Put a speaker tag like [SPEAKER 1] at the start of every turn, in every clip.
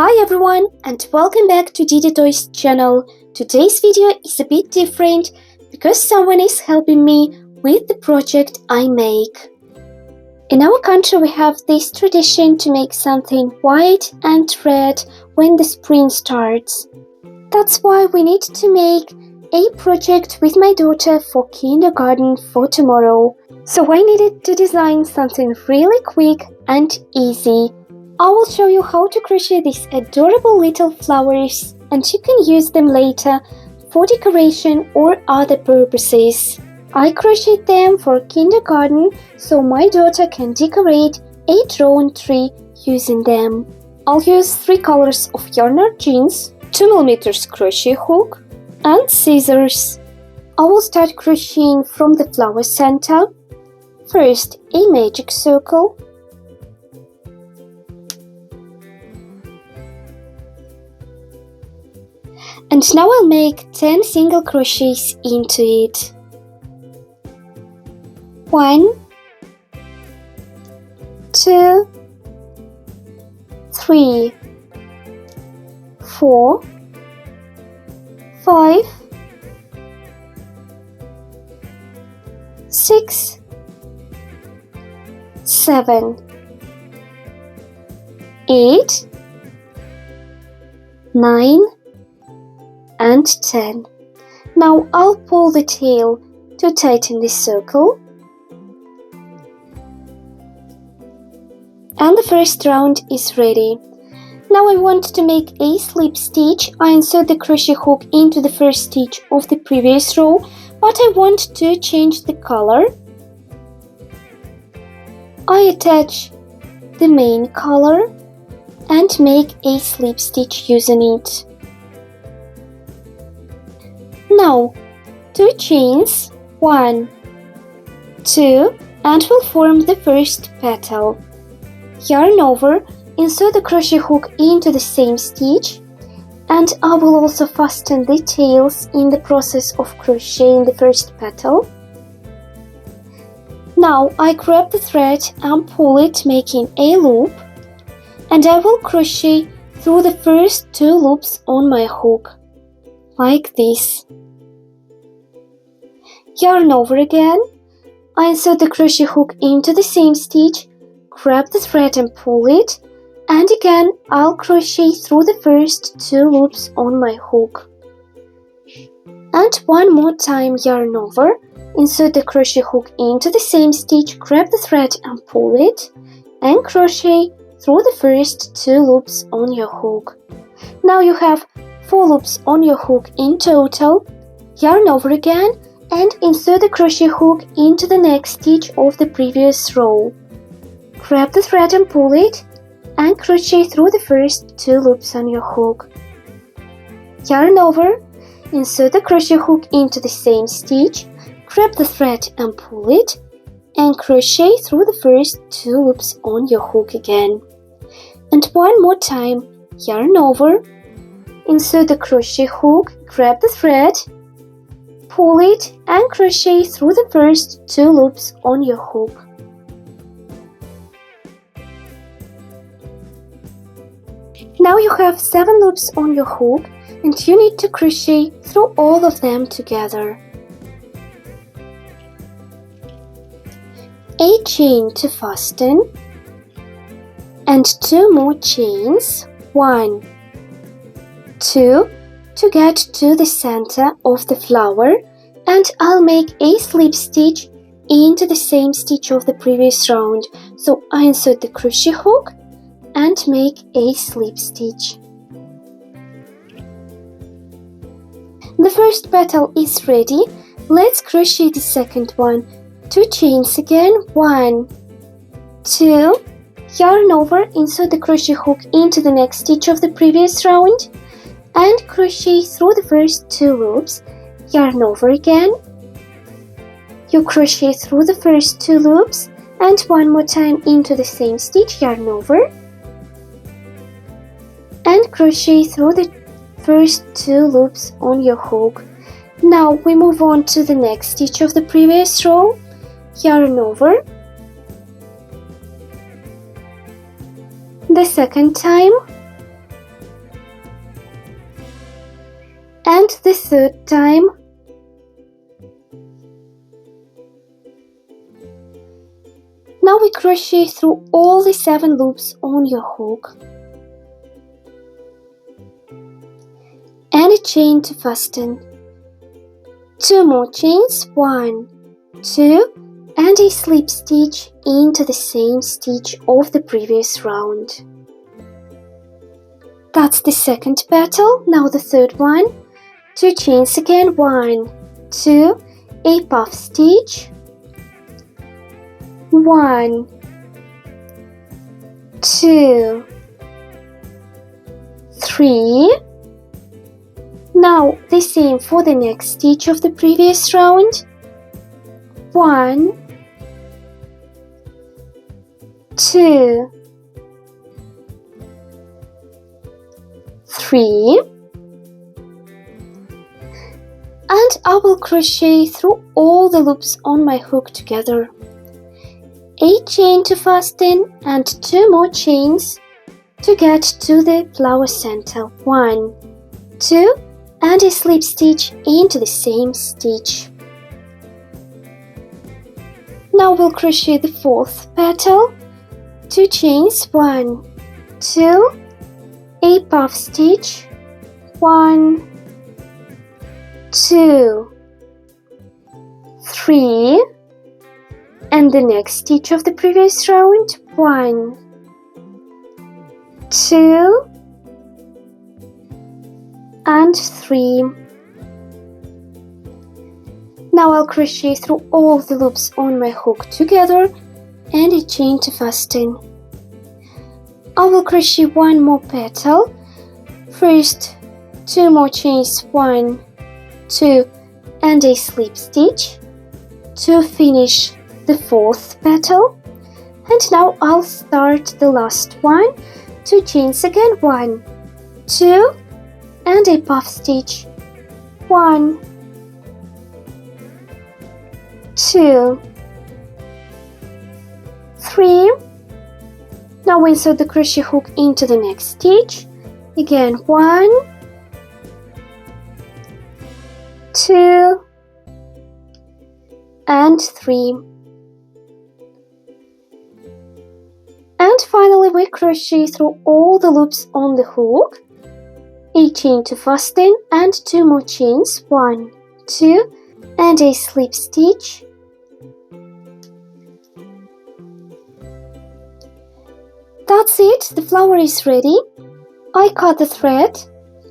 [SPEAKER 1] Hi everyone and welcome back to DidyToys channel. Today's video is a bit different because someone is helping me with the project I make. In our country we have this tradition to make something white and red when the spring starts. That's why we need to make a project with my daughter for kindergarten for tomorrow. So I needed to design something really quick and easy. I will show you how to crochet these adorable little flowers and you can use them later for decoration or other purposes. I crocheted them for kindergarten so my daughter can decorate a drawn tree using them. I'll use 3 colors of yarn or jeans, 2mm crochet hook and scissors. I will start crocheting from the flower center. First a magic circle. And now I'll make 10 single crochets into it. 1, 2, 3, 4, 5, 6, 7, 8, 9, and 10. Now I'll pull the tail to tighten the circle. And the first round is ready. Now I want to make a slip stitch. I insert the crochet hook into the first stitch of the previous row, but I want to change the color. I attach the main color and make a slip stitch using it. Now 2 chains, 1, 2, and we'll form the first petal. Yarn over, insert the crochet hook into the same stitch, and I will also fasten the tails in the process of crocheting the first petal. Now I grab the thread and pull it, making a loop, and I will crochet through the first 2 loops on my hook, like this. Yarn over again, I insert the crochet hook into the same stitch, grab the thread and pull it, and again I'll crochet through the first 2 loops on my hook. And one more time yarn over, insert the crochet hook into the same stitch, grab the thread and pull it, and crochet through the first 2 loops on your hook. Now you have 4 loops on your hook in total. Yarn over again and insert the crochet hook into the next stitch of the previous row. Grab the thread and pull it, and crochet through the first 2 loops on your hook. Yarn over, insert the crochet hook into the same stitch, grab the thread and pull it, and crochet through the first 2 loops on your hook again. And one more time, yarn over, insert the crochet hook, grab the thread, pull it, and crochet through the first 2 loops on your hook. Now you have 7 loops on your hook and you need to crochet through all of them together. A chain to fasten and 2 more chains, 1, 2, to get to the center of the flower, and I'll make a slip stitch into the same stitch of the previous round. So I insert the crochet hook and make a slip stitch. The first petal is ready. Let's crochet the second one. 2 chains again, 1, 2, yarn over, insert the crochet hook into the next stitch of the previous round, and crochet through the first 2 loops. Yarn over again, you crochet through the first 2 loops, and one more time into the same stitch, yarn over, and crochet through the first 2 loops on your hook. Now we move on to the next stitch of the previous row, yarn over, the second time, third time. Now we crochet through all the 7 loops on your hook. And a chain to fasten. 2 more chains, 1, 2, and a slip stitch into the same stitch of the previous round. That's the second petal. Now the third one. 2 chains again, 1, 2, a puff stitch, 1, 2, 3. Now the same for the next stitch of the previous round. 1, 2, 3, and I will crochet through all the loops on my hook together. A chain to fasten and 2 more chains to get to the flower center. 1, 2, and a slip stitch into the same stitch. Now we'll crochet the 4th petal. 2 chains, 1, 2, a puff stitch, 1, 2, 3, and the next stitch of the previous round. 1, 2, and 3. Now I'll crochet through all the loops on my hook together and a chain to fasten. I will crochet 1 more petal. First 2 more chains, 1, 2, and a slip stitch to finish the 4th petal. And now I'll start the last one. 2 chains again, 1, 2, and a puff stitch, 1, 2, 3. Now insert the crochet hook into the next stitch. Again, 1, 2, and 3. And finally we crochet through all the loops on the hook. A chain to fasten and 2 more chains, 1, 2, and a slip stitch. That's it, the flower is ready. I cut the thread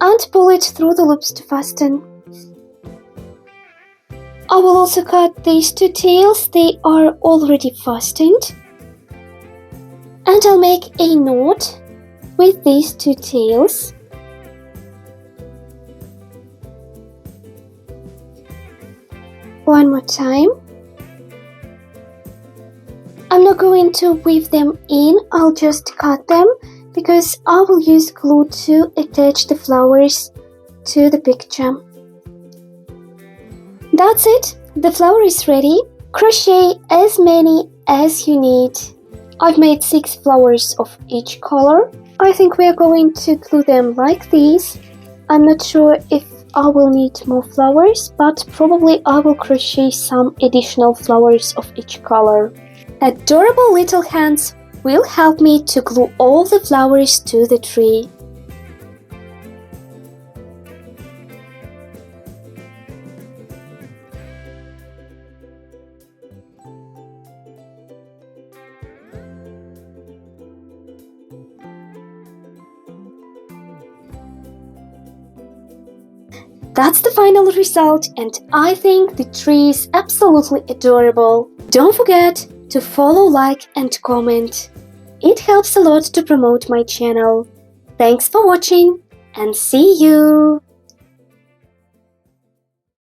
[SPEAKER 1] and pull it through the loops to fasten. I will also cut these 2 tails, they are already fastened. And I'll make a knot with these 2 tails. One more time. I'm not going to weave them in, I'll just cut them because I will use glue to attach the flowers to the picture. That's it, the flower is ready. Crochet as many as you need. I've made 6 flowers of each color. I think we are going to glue them like these. I'm not sure if I will need more flowers, but probably I will crochet some additional flowers of each color. Adorable little hands will help me to glue all the flowers to the tree. That's the final result, and I think the tree is absolutely adorable. Don't forget to follow, like and comment. It helps a lot to promote my channel. Thanks for watching and see you!